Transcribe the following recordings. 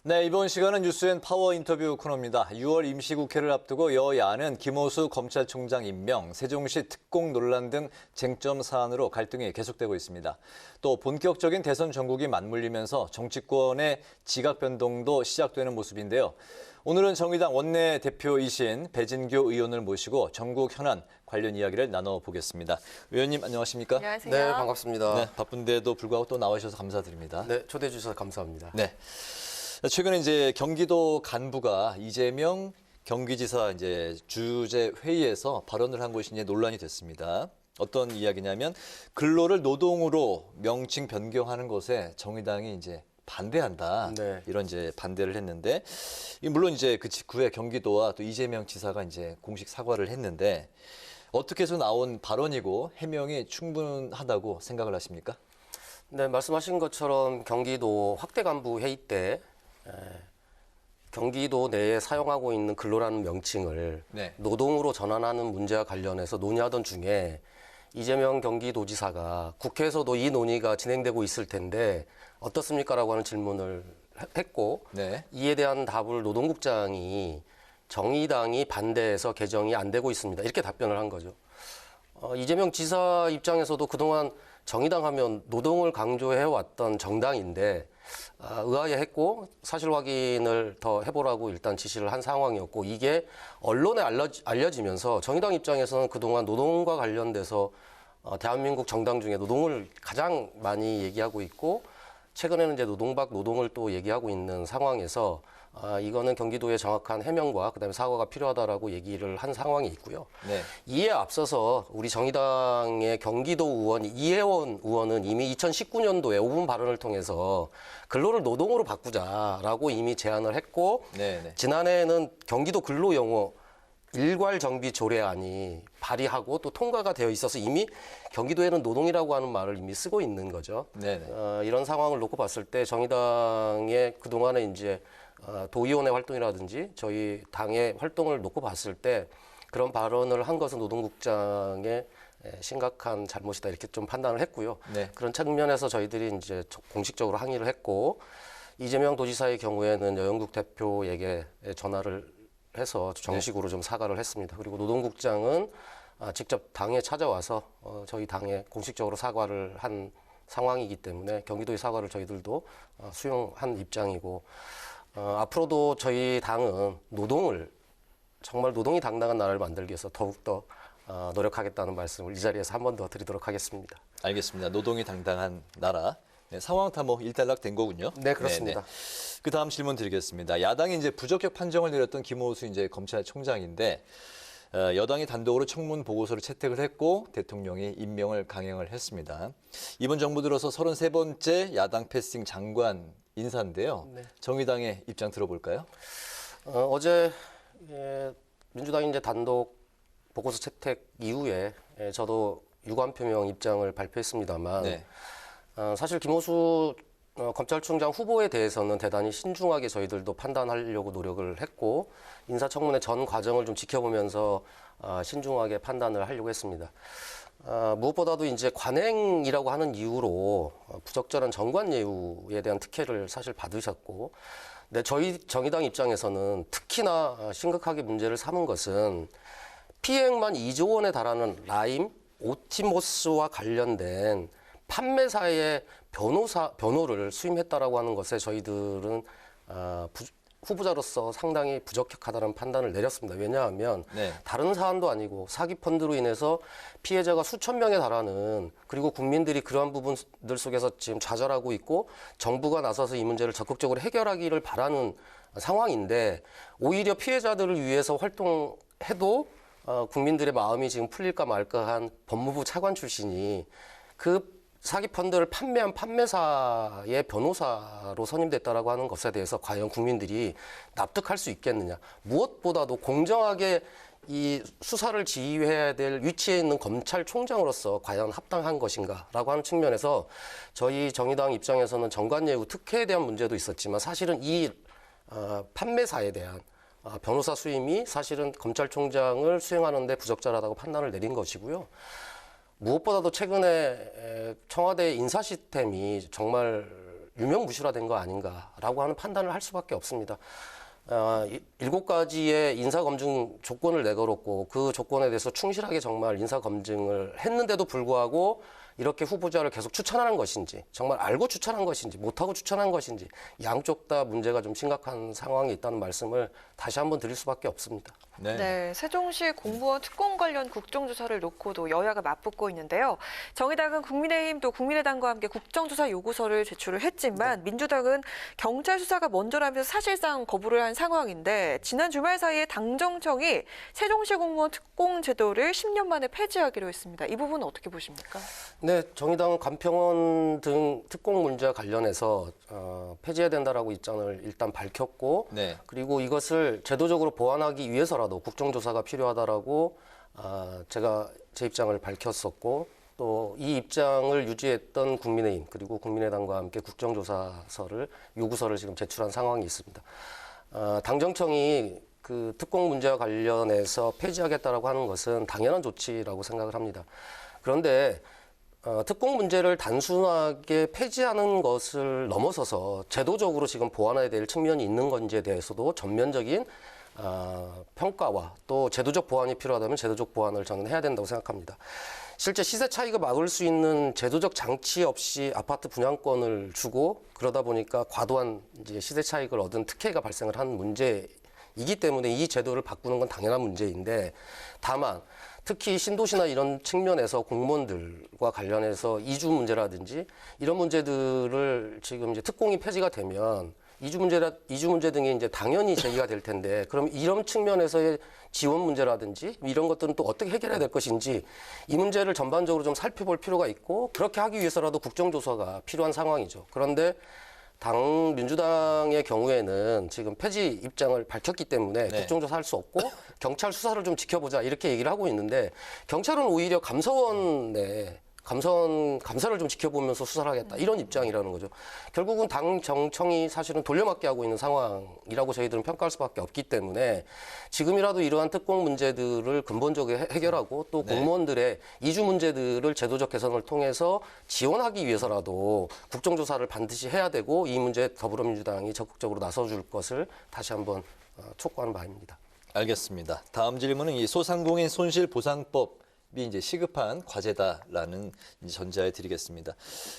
네, 이번 시간은 뉴스앤 파워 인터뷰 코너입니다. 6월 임시국회를 앞두고 여야는 김호수 검찰총장 임명, 세종시 특공 논란 등 쟁점 사안으로 갈등이 계속되고 있습니다. 또 본격적인 대선 전국이 맞물리면서 정치권의 지각 변동도 시작되는 모습인데요. 오늘은 정의당 원내대표이신 배진교 의원을 모시고 전국 현안 관련 이야기를 나눠보겠습니다. 의원님 안녕하십니까? 안녕하세요. 네, 반갑습니다. 네, 바쁜데도 불구하고 또 나와주셔서 감사드립니다. 네, 초대해 주셔서 감사합니다. 네. 최근에 이제 경기도 간부가 이재명 경기지사 이제 주재 회의에서 발언을 한 것이 이제 논란이 됐습니다. 어떤 이야기냐면 근로를 노동으로 명칭 변경하는 것에 정의당이 이제 반대한다. 네. 이런 이제 반대를 했는데 물론 이제 그 직후에 경기도와 또 이재명 지사가 이제 공식 사과를 했는데 어떻게 해서 나온 발언이고 해명이 충분하다고 생각을 하십니까? 네, 말씀하신 것처럼 경기도 확대 간부 회의 때 경기도 내에 사용하고 있는 근로라는 명칭을 네. 노동으로 전환하는 문제와 관련해서 논의하던 중에 이재명 경기도지사가 국회에서도 이 논의가 진행되고 있을 텐데 어떻습니까? 라고 하는 질문을 했고 네. 이에 대한 답을 노동국장이 정의당이 반대해서 개정이 안 되고 있습니다. 이렇게 답변을 한 거죠. 이재명 지사 입장에서도 그동안 정의당 하면 노동을 강조해왔던 정당인데 의아해했고 사실 확인을 더 해보라고 일단 지시를 한 상황이었고 이게 언론에 알려지면서 정의당 입장에서는 그동안 노동과 관련돼서 대한민국 정당 중에 노동을 가장 많이 얘기하고 있고 최근에는 이제 노동박 노동을 또 얘기하고 있는 상황에서 이거는 경기도의 정확한 해명과 그다음에 사과가 필요하다라고 얘기를 한 상황이 있고요. 네. 이에 앞서서 우리 정의당의 경기도 의원 이혜원 의원은 이미 2019년도에 5분 발언을 통해서 근로를 노동으로 바꾸자라고 이미 제안을 했고 네. 지난해에는 경기도 근로용어 일괄정비 조례안이 발의하고 또 통과가 되어 있어서 이미 경기도에는 노동이라고 하는 말을 이미 쓰고 있는 거죠. 네네. 이런 상황을 놓고 봤을 때 정의당의 그동안에 이제 도의원의 활동이라든지 저희 당의 활동을 놓고 봤을 때 그런 발언을 한 것은 노동국장의 심각한 잘못이다 이렇게 좀 판단을 했고요. 네. 그런 측면에서 저희들이 이제 공식적으로 항의를 했고 이재명 도지사의 경우에는 여영국 대표에게 전화를 해서 정식으로 좀 사과를 했습니다. 그리고 노동국장은 직접 당에 찾아와서 저희 당에 공식적으로 사과를 한 상황이기 때문에 경기도의 사과를 저희들도 수용한 입장이고 앞으로도 저희 당은 노동을 정말 노동이 당당한 나라를 만들기 위해서 더욱더 노력하겠다는 말씀을 이 자리에서 한 번 더 드리도록 하겠습니다. 알겠습니다. 노동이 당당한 나라. 네, 상황 다 뭐 일단락된 거군요. 네, 그렇습니다. 그 다음 질문 드리겠습니다. 야당이 이제 부적격 판정을 내렸던 김호수 이제 검찰총장인데 여당이 단독으로 청문 보고서를 채택을 했고 대통령이 임명을 강행을 했습니다. 이번 정부 들어서 33번째 야당 패싱 장관 인사인데요. 네. 정의당의 입장 들어볼까요? 어제 민주당이 이제 단독 보고서 채택 이후에 저도 유감 표명 입장을 발표했습니다만 네. 사실 김호수 검찰총장 후보에 대해서는 대단히 신중하게 저희들도 판단하려고 노력을 했고 인사청문회 전 과정을 좀 지켜보면서 신중하게 판단을 하려고 했습니다. 무엇보다도 이제 관행이라고 하는 이유로 부적절한 정관 예우에 대한 특혜를 사실 받으셨고, 근데 저희 정의당 입장에서는 특히나 심각하게 문제를 삼은 것은 피해액만 2조 원에 달하는 라임, 오티모스와 관련된 판매사의 변호를 수임했다라고 하는 것에 저희들은 후보자로서 상당히 부적격하다는 판단을 내렸습니다. 왜냐하면 다른 사안도 아니고 사기 펀드로 인해서 피해자가 수천 명에 달하는 그리고 국민들이 그러한 부분들 속에서 지금 좌절하고 있고 정부가 나서서 이 문제를 적극적으로 해결하기를 바라는 상황인데 오히려 피해자들을 위해서 활동해도 국민들의 마음이 지금 풀릴까 말까한 법무부 차관 출신이 그 사기 펀드를 판매한 판매사의 변호사로 선임됐다라고 하는 것에 대해서 과연 국민들이 납득할 수 있겠느냐. 무엇보다도 공정하게 이 수사를 지휘해야 될 위치에 있는 검찰총장으로서 과연 합당한 것인가라고 하는 측면에서 저희 정의당 입장에서는 정관예우 특혜에 대한 문제도 있었지만 사실은 이 판매사에 대한 변호사 수임이 사실은 검찰총장을 수행하는 데 부적절하다고 판단을 내린 것이고요. 무엇보다도 최근에 청와대 인사 시스템이 정말 유명무실화된 거 아닌가라고 하는 판단을 할 수밖에 없습니다. 7가지의 인사검증 조건을 내걸었고 그 조건에 대해서 충실하게 정말 인사검증을 했는데도 불구하고 이렇게 후보자를 계속 추천하는 것인지 정말 알고 추천한 것인지 못하고 추천한 것인지 양쪽 다 문제가 좀 심각한 상황에 있다는 말씀을 다시 한번 드릴 수밖에 없습니다. 네, 세종시 공무원 특공 관련 국정조사를 놓고도 여야가 맞붙고 있는데요. 정의당은 국민의힘 또 국민의당과 함께 국정조사 요구서를 제출을 했지만 민주당은 경찰 수사가 먼저라면서 사실상 거부를 한 상황인데 지난 주말 사이에 당정청이 세종시 공무원 특공 제도를 10년 만에 폐지하기로 했습니다. 이 부분은 어떻게 보십니까? 네, 정의당은 간평원 등 특공 문제와 관련해서 폐지해야 된다라고 입장을 일단 밝혔고 네. 그리고 이것을 제도적으로 보완하기 위해서라도 국정조사가 필요하다라고 제가 제 입장을 밝혔었고 또 이 입장을 유지했던 국민의힘 그리고 국민의당과 함께 국정조사서를 요구서를 지금 제출한 상황이 있습니다. 당정청이 그 특공 문제와 관련해서 폐지하겠다라고 하는 것은 당연한 조치라고 생각을 합니다. 그런데 특공 문제를 단순하게 폐지하는 것을 넘어서서 제도적으로 지금 보완해야 될 측면이 있는 건지에 대해서도 전면적인 평가와 또 제도적 보완이 필요하다면 제도적 보완을 저는 해야 된다고 생각합니다. 실제 시세 차익을 막을 수 있는 제도적 장치 없이 아파트 분양권을 주고 그러다 보니까 과도한 이제 시세 차익을 얻은 특혜가 발생을 한 문제이기 때문에 이 제도를 바꾸는 건 당연한 문제인데 다만 특히 신도시나 이런 측면에서 공무원들과 관련해서 이주 문제라든지 이런 문제들을 지금 이제 특공이 폐지가 되면 이주 문제 등이 이제 당연히 제기가 될 텐데 그럼 이런 측면에서의 지원 문제라든지 이런 것들은 또 어떻게 해결해야 될 것인지 이 문제를 전반적으로 좀 살펴볼 필요가 있고 그렇게 하기 위해서라도 국정조사가 필요한 상황이죠. 그런데 민주당의 경우에는 지금 폐지 입장을 밝혔기 때문에 네. 국정조사 할 수 없고 경찰 수사를 좀 지켜보자 이렇게 얘기를 하고 있는데 경찰은 오히려 감사를 좀 지켜보면서 수사를 하겠다 이런 입장이라는 거죠. 결국은 당정청이 사실은 돌려막기 하고 있는 상황이라고 저희들은 평가할 수밖에 없기 때문에 지금이라도 이러한 특공 문제들을 근본적으로 해결하고 또 네. 공무원들의 이주 문제들을 제도적 개선을 통해서 지원하기 위해서라도 국정조사를 반드시 해야 되고 이 문제에 더불어민주당이 적극적으로 나서줄 것을 다시 한번 촉구하는 바입니다. 알겠습니다. 다음 질문은 이 소상공인 손실보상법 이 이제 시급한 과제다라는 전제하에 드리겠습니다.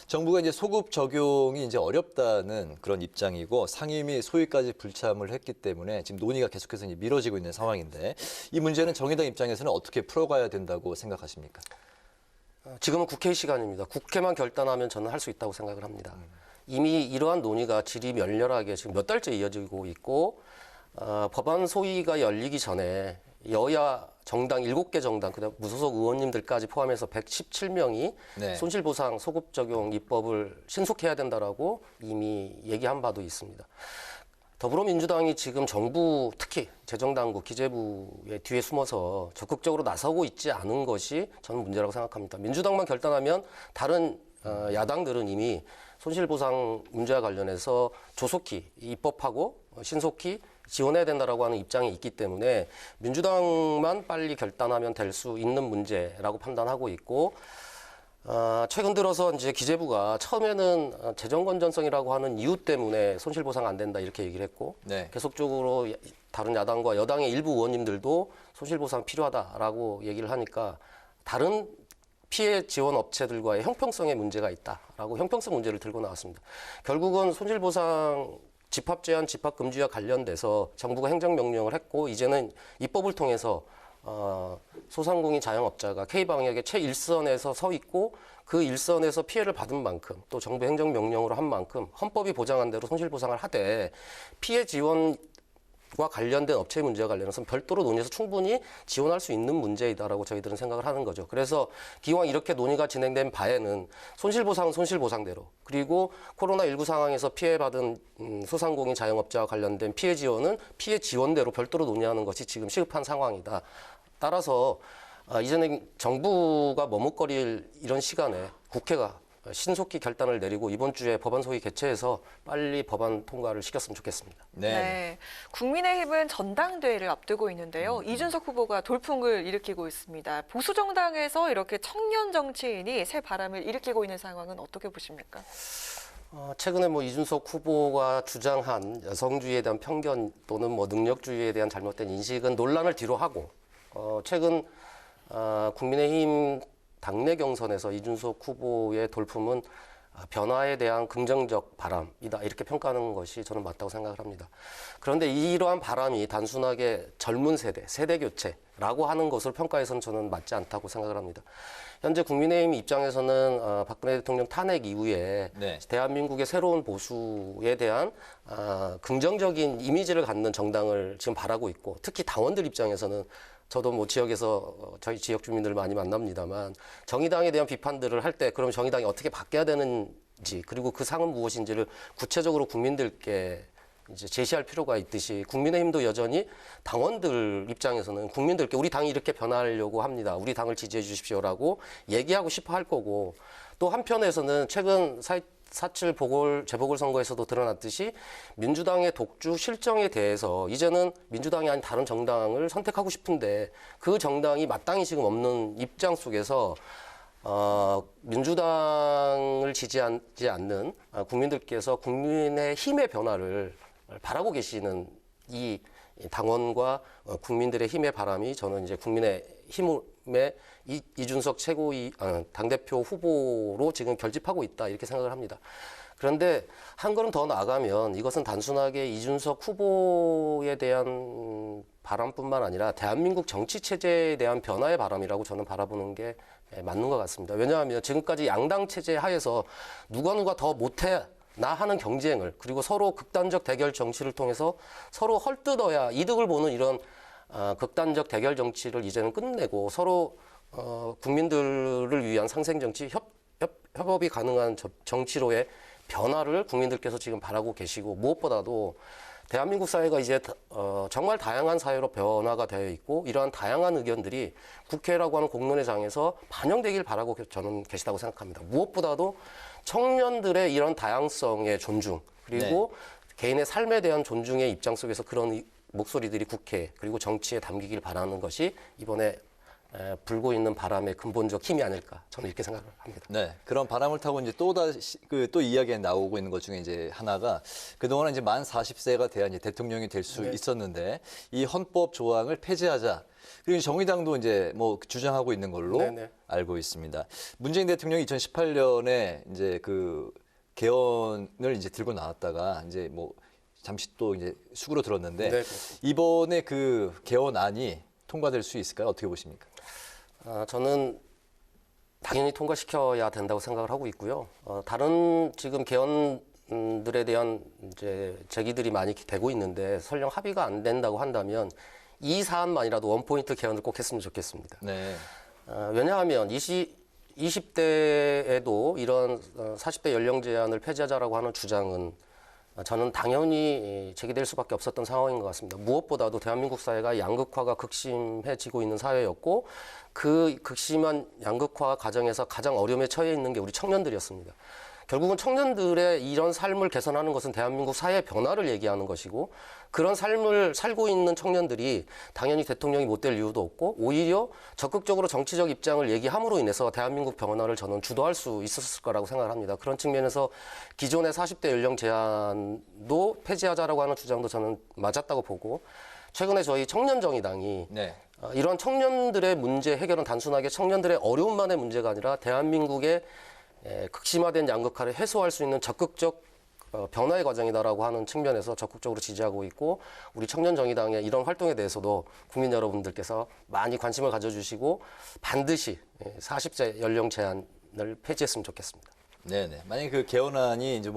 정부가 이제 소급 적용이 이제 어렵다는 그런 입장이고 상임 및 소위까지 불참을 했기 때문에 지금 논의가 계속해서 이제 미뤄지고 있는 상황인데 이 문제는 정의당 입장에서는 어떻게 풀어가야 된다고 생각하십니까? 지금은 국회 시간입니다. 국회만 결단하면 저는 할 수 있다고 생각을 합니다. 이미 이러한 논의가 질이 멸렬하게 지금 몇 달째 이어지고 있고 법안 소위가 열리기 전에 여야 정당 7개 정당, 그다음 무소속 의원님들까지 포함해서 117명이 네. 손실보상 소급 적용 입법을 신속해야 된다라고 이미 얘기한 바도 있습니다. 더불어민주당이 지금 정부 특히 재정당국 기재부의 뒤에 숨어서 적극적으로 나서고 있지 않은 것이 저는 문제라고 생각합니다. 민주당만 결단하면 다른 야당들은 이미 손실보상 문제와 관련해서 조속히 입법하고 신속히 지원해야 된다라고 하는 입장이 있기 때문에 민주당만 빨리 결단하면 될 수 있는 문제라고 판단하고 있고 최근 들어서 이제 기재부가 처음에는 재정 건전성이라고 하는 이유 때문에 손실보상 안 된다 이렇게 얘기를 했고 네. 계속적으로 다른 야당과 여당의 일부 의원님들도 손실보상 필요하다라고 얘기를 하니까 다른 피해 지원 업체들과의 형평성에 문제가 있다라고 형평성 문제를 들고 나왔습니다. 결국은 손실보상 집합제한, 집합금지와 관련돼서 정부가 행정명령을 했고 이제는 입법을 통해서 소상공인 자영업자가 K방역의 최일선에서 서 있고 그 일선에서 피해를 받은 만큼 또 정부 행정명령으로 한 만큼 헌법이 보장한 대로 손실보상을 하되 피해 지원 관련된 업체 문제와 관련해서 별도로 논의해서 충분히 지원할 수 있는 문제이다라고 저희들은 생각을 하는 거죠. 그래서 기왕 이렇게 논의가 진행된 바에는 손실보상은 손실보상대로, 그리고 코로나19 상황에서 피해받은 소상공인 자영업자와 관련된 피해 지원은 피해 지원대로 별도로 논의하는 것이 지금 시급한 상황이다. 따라서 이제는 정부가 머뭇거릴 이런 시간에 국회가 신속히 결단을 내리고 이번 주에 법안 소위 개최해서 빨리 법안 통과를 시켰으면 좋겠습니다. 네. 국민의힘은 전당대회를 앞두고 있는데요. 이준석 후보가 돌풍을 일으키고 있습니다. 보수 정당에서 이렇게 청년 정치인이 새 바람을 일으키고 있는 상황은 어떻게 보십니까? 최근에 이준석 후보가 주장한 여성주의에 대한 편견 또는 능력주의에 대한 잘못된 인식은 논란을 뒤로 하고 최근 국민의힘 당내 경선에서 이준석 후보의 돌품은 변화에 대한 긍정적 바람이다, 이렇게 평가하는 것이 저는 맞다고 생각을 합니다. 그런데 이러한 바람이 단순하게 젊은 세대 교체라고 하는 것을 평가해서는 저는 맞지 않다고 생각을 합니다. 현재 국민의힘 입장에서는 박근혜 대통령 탄핵 이후에 네. 대한민국의 대한민국의 새로운 보수에 대한 긍정적인 이미지를 갖는 정당을 지금 바라고 있고, 특히 당원들 입장에서는 저도 지역에서 저희 지역 주민들을 많이 만납니다만 정의당에 대한 비판들을 할 때 그럼 정의당이 어떻게 바뀌어야 되는지, 그리고 그 상은 무엇인지를 구체적으로 국민들께 이제 제시할 필요가 있듯이 국민의힘도 여전히 당원들 입장에서는 국민들께 우리 당이 이렇게 변하려고 합니다, 우리 당을 지지해 주십시오라고 얘기하고 싶어 할 거고, 또 한편에서는 최근 4.7 재보궐선거에서도 드러났듯이 민주당의 독주 실정에 대해서 이제는 민주당이 아닌 다른 정당을 선택하고 싶은데 그 정당이 마땅히 지금 없는 입장 속에서 민주당을 지지하지 않는 국민들께서 국민의 힘의 변화를 바라고 계시는 이 당원과 국민들의 힘의 바람이 저는 이제 국민의 힘의 이준석 당대표 후보로 지금 결집하고 있다, 이렇게 생각을 합니다. 그런데 한 걸음 더 나아가면 이것은 단순하게 이준석 후보에 대한 바람뿐만 아니라 대한민국 정치 체제에 대한 변화의 바람이라고 저는 바라보는 게 맞는 것 같습니다. 왜냐하면 지금까지 양당 체제 하에서 누가 더 못해 나 하는 경쟁을, 그리고 서로 극단적 대결 정치를 통해서 서로 헐뜯어야 이득을 보는 이런 극단적 대결 정치를 이제는 끝내고 서로 국민들을 위한 상생 정치, 협업이 가능한 정치로의 변화를 국민들께서 지금 바라고 계시고, 무엇보다도 대한민국 사회가 이제 정말 다양한 사회로 변화가 되어 있고, 이러한 다양한 의견들이 국회라고 하는 공론의 장에서 반영되길 바라고 저는 계시다고 생각합니다. 무엇보다도 청년들의 이런 다양성의 존중, 그리고 개인의 삶에 대한 존중의 입장 속에서 그런 목소리들이 국회 그리고 정치에 담기길 바라는 것이 이번에 불고 있는 바람의 근본적 힘이 아닐까, 저는 이렇게 생각을 합니다. 네, 그런 바람을 타고 이제 또 이야기가 나오고 있는 것 중에 이제 하나가, 그동안은 이제 만 40세가 돼야 이제 대통령이 될 수 있었는데 이 헌법 조항을 폐지하자. 그리고 정의당도 이제 주장하고 있는 걸로 알고 있습니다. 문재인 대통령이 2018년에 이제 그 개헌을 이제 들고 나왔다가 이제 잠시 또 이제 수구로 들었는데, 이번에 그 개헌안이 통과될 수 있을까요? 어떻게 보십니까? 저는 당연히 통과시켜야 된다고 생각을 하고 있고요. 다른 지금 개헌들에 대한 이제 제기들이 많이 되고 있는데 설령 합의가 안 된다고 한다면 이 사안만이라도 원포인트 개헌을 꼭 했으면 좋겠습니다. 네. 왜냐하면 20대에도 이런 40대 연령 제한을 폐지하자라고 하는 주장은 저는 당연히 제기될 수밖에 없었던 상황인 것 같습니다. 무엇보다도 대한민국 사회가 양극화가 극심해지고 있는 사회였고, 그 극심한 양극화 과정에서 가장 어려움에 처해 있는 게 우리 청년들이었습니다. 결국은 청년들의 이런 삶을 개선하는 것은 대한민국 사회 변화를 얘기하는 것이고, 그런 삶을 살고 있는 청년들이 당연히 대통령이 못 될 이유도 없고, 오히려 적극적으로 정치적 입장을 얘기함으로 인해서 대한민국 변화를 저는 주도할 수 있었을 거라고 생각을 합니다. 그런 측면에서 기존의 40대 연령 제한도 폐지하자라고 하는 주장도 저는 맞았다고 보고, 최근에 저희 청년정의당이 이런 청년들의 문제 해결은 단순하게 청년들의 어려움만의 문제가 아니라 대한민국의 극심화된 양극화를 해소할 수 있는 적극적 변화의 과정이다라고 하는 측면에서 적극적으로 지지하고 있고, 우리 청년정의당의 이런 활동에 대해서도 국민 여러분들께서 많이 관심을 가져주시고 반드시 40세 연령 제한을 폐지했으면 좋겠습니다. 네네. 만약에 그 개헌안이 이제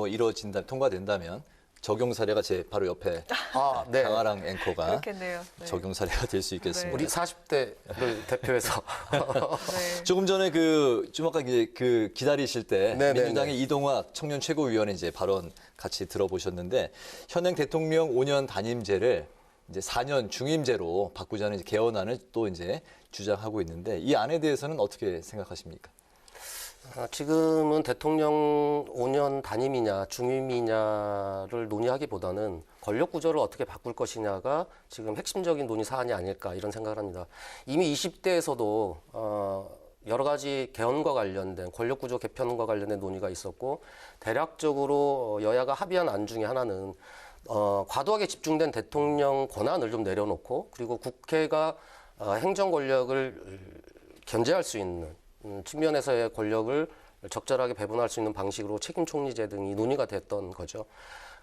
통과된다면 적용 사례가 제 바로 옆에 아, 네. 강아랑 앵커가 그렇겠네요. 네. 적용 사례가 될 수 있겠습니다. 우리 40대를 대표해서 네. 조금 전에 좀 아까 기다리실 때 네네네. 민주당의 이동학 청년 최고위원회 이제 발언 같이 들어보셨는데 현행 대통령 5년 단임제를 이제 4년 중임제로 바꾸자는 이제 개헌안을 또 이제 주장하고 있는데 이 안에 대해서는 어떻게 생각하십니까? 지금은 대통령 5년 단임이냐 중임이냐를 논의하기보다는 권력 구조를 어떻게 바꿀 것이냐가 지금 핵심적인 논의 사안이 아닐까 이런 생각을 합니다. 이미 20대에서도 여러 가지 개헌과 관련된 권력 구조 개편과 관련된 논의가 있었고 대략적으로 여야가 합의한 안 중에 하나는 과도하게 집중된 대통령 권한을 좀 내려놓고 그리고 국회가 행정 권력을 견제할 수 있는 측면에서의 권력을 적절하게 배분할 수 있는 방식으로 책임 총리제 등이 논의가 됐던 거죠.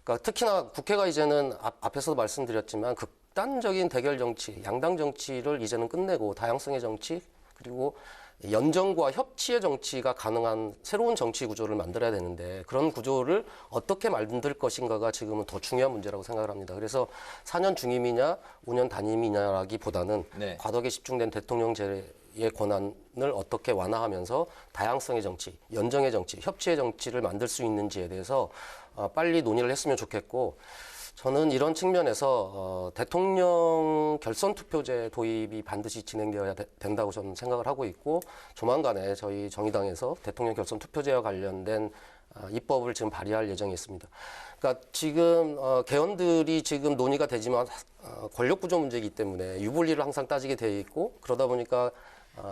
그러니까 특히나 국회가 이제는 앞에서도 말씀드렸지만 극단적인 대결 정치, 양당 정치를 이제는 끝내고 다양성의 정치 그리고 연정과 협치의 정치가 가능한 새로운 정치 구조를 만들어야 되는데 그런 구조를 어떻게 만들 것인가가 지금은 더 중요한 문제라고 생각을 합니다. 그래서 4년 중임이냐 5년 단임이냐라기보다는 네. 과도하게 집중된 대통령제의 권한을 어떻게 완화하면서 다양성의 정치, 연정의 정치, 협치의 정치를 만들 수 있는지에 대해서 빨리 논의를 했으면 좋겠고 저는 이런 측면에서 대통령 결선 투표제 도입이 반드시 진행되어야 된다고 저는 생각을 하고 있고 조만간에 저희 정의당에서 대통령 결선 투표제와 관련된 입법을 지금 발의할 예정이 있습니다. 그러니까 지금 개헌들이 지금 논의가 되지만 권력 구조 문제이기 때문에 유불리를 항상 따지게 돼 있고 그러다 보니까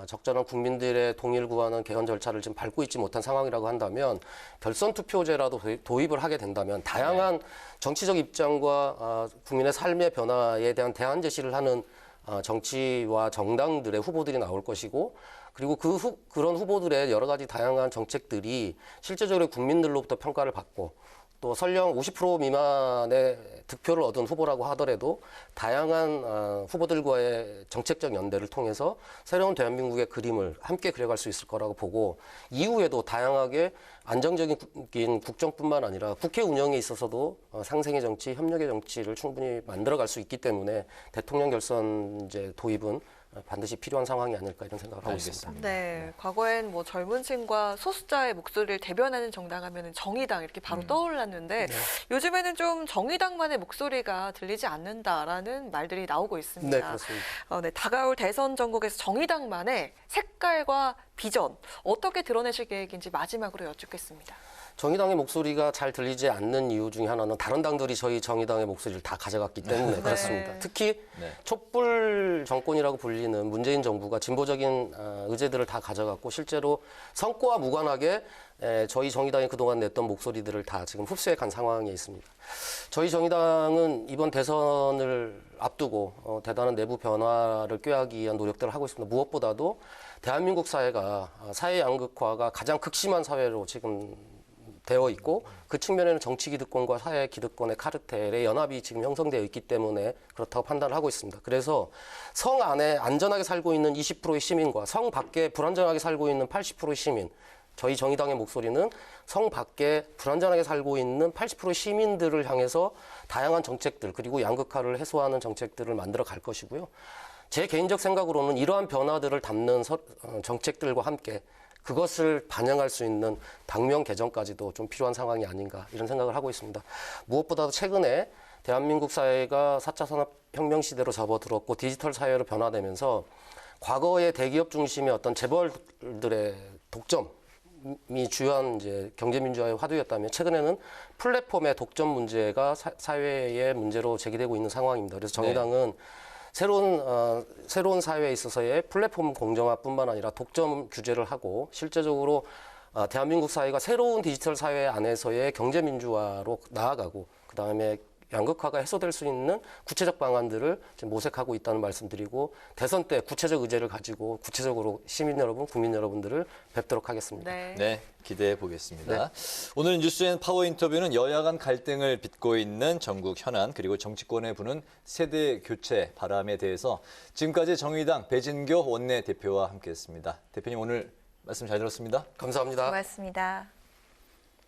적절한 국민들의 동의를 구하는 개헌 절차를 지금 밟고 있지 못한 상황이라고 한다면 결선 투표제라도 도입을 하게 된다면 다양한 정치적 입장과 국민의 삶의 변화에 대한 대안 제시를 하는 정치와 정당들의 후보들이 나올 것이고 그리고 그런 후보들의 여러 가지 다양한 정책들이 실제적으로 국민들로부터 평가를 받고 또 설령 50% 미만의 득표를 얻은 후보라고 하더라도 다양한 후보들과의 정책적 연대를 통해서 새로운 대한민국의 그림을 함께 그려갈 수 있을 거라고 보고 이후에도 다양하게 안정적인 국정뿐만 아니라 국회 운영에 있어서도 상생의 정치, 협력의 정치를 충분히 만들어갈 수 있기 때문에 대통령 결선제 도입은 반드시 필요한 상황이 아닐까 이런 생각을 하고 있습니다. 네, 과거엔 뭐 젊은 층과 소수자의 목소리를 대변하는 정당 하면은 정의당 이렇게 바로 떠올랐는데 요즘에는 좀 정의당만의 목소리가 들리지 않는다라는 말들이 나오고 있습니다. 네, 그렇습니다. 네, 다가올 대선 전국에서 정의당만의 색깔과 비전 어떻게 드러내실 계획인지 마지막으로 여쭙겠습니다. 정의당의 목소리가 잘 들리지 않는 이유 중에 하나는 다른 당들이 저희 정의당의 목소리를 다 가져갔기 때문에 그렇습니다. 특히 촛불 정권이라고 불리는 문재인 정부가 진보적인 의제들을 다 가져갔고 실제로 선거와 무관하게 저희 정의당이 그동안 냈던 목소리들을 다 지금 흡수해 간 상황에 있습니다. 저희 정의당은 이번 대선을 앞두고 대단한 내부 변화를 꾀하기 위한 노력들을 하고 있습니다. 무엇보다도 대한민국 사회가 사회 양극화가 가장 극심한 사회로 지금 되어 있고 그 측면에는 정치 기득권과 사회 기득권의 카르텔의 연합이 지금 형성되어 있기 때문에 그렇다고 판단을 하고 있습니다. 그래서 성 안에 안전하게 살고 있는 20%의 시민과 성 밖에 불안전하게 살고 있는 80%의 시민 저희 정의당의 목소리는 성 밖에 불안전하게 살고 있는 80%의 시민들을 향해서 다양한 정책들 그리고 양극화를 해소하는 정책들을 만들어 갈 것이고요. 제 개인적 생각으로는 이러한 변화들을 담는 정책들과 함께 그것을 반영할 수 있는 당명 개정까지도 좀 필요한 상황이 아닌가 이런 생각을 하고 있습니다. 무엇보다도 최근에 대한민국 사회가 4차 산업혁명 시대로 접어들었고 디지털 사회로 변화되면서 과거의 대기업 중심의 어떤 재벌들의 독점이 주요한 이제 경제민주화의 화두였다면 최근에는 플랫폼의 독점 문제가 사회의 문제로 제기되고 있는 상황입니다. 그래서 정의당은 새로운 사회에 있어서의 플랫폼 공정화뿐만 아니라 독점 규제를 하고 실제적으로 대한민국 사회가 새로운 디지털 사회 안에서의 경제 민주화로 나아가고 그다음에 양극화가 해소될 수 있는 구체적 방안들을 지금 모색하고 있다는 말씀드리고 대선 때 구체적 의제를 가지고 구체적으로 시민 여러분, 국민 여러분들을 뵙도록 하겠습니다. 네. 기대해 보겠습니다. 오늘 뉴스앤 파워 인터뷰는 여야 간 갈등을 빚고 있는 전국 현안 그리고 정치권에 부는 세대 교체 바람에 대해서 지금까지 정의당 배진교 원내대표와 함께했습니다. 대표님 오늘 말씀 잘 들었습니다. 감사합니다. 고맙습니다.